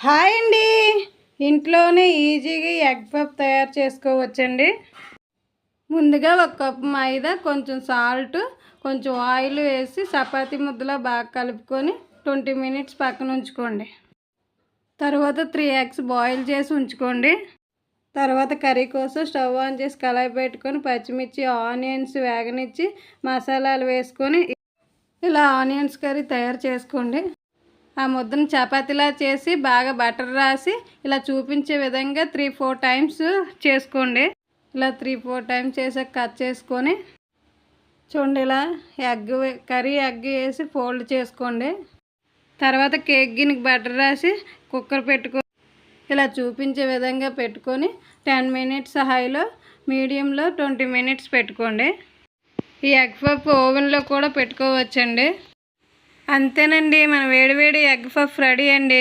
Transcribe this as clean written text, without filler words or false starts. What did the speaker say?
Hi అండి. ఇంట్లోనే ఈజీగా ఎగ్ పఫ్ తయారు చేసుకోవచ్చండి. ముందుగా ఒక కప్పు మైదా, కొంచెం సాల్ట్, కొంచెం ఆయిల్ వేసి చపాతీ ముద్దలా బాగా కలుపుకొని 20 మినిట్స్ పక్కన ఉంచుకోండి. తర్వాత 3 ఎగ్స్ బాయిల్ చేసి ఉంచుకోండి. తర్వాత కర్రీ కోసం స్టవ్ ఆన్ చేసి కళాయి పెట్టుకొని పచ్చిమిర్చి, ఆనియన్స్ వేగనిచ్చి మసాలాలు వేసుకొని ఇలా ఆనియన్స్ కర్రీ తయారు చేసుకోండి. ఆ ముద్దను చపాతీలా చేసి బాగా బటర్ రాసి ఇలా చూపించే విధంగా 3-4 టైమ్స్ చేసుకోండి. ఇలా 3-4 టైమ్స్ చేసాక కట్ చేసుకొని చూడండి, ఇలా కర్రీ ఎగ్ వేసి ఫోల్డ్ చేసుకోండి. తర్వాత కేక్ గిన్నెకి బటర్ రాసి కుక్కర్ పెట్టుకొని ఇలా చూపించే విధంగా పెట్టుకొని 10 మినిట్స్ హైలో, మీడియంలో 20 మినిట్స్ పెట్టుకోండి. ఈ ఎగ్ పఫ్ ఓవెన్లో కూడా పెట్టుకోవచ్చండి. అంతేనండి, మన వేడివేడి ఎగ్ పఫ్ రెడీ అండి.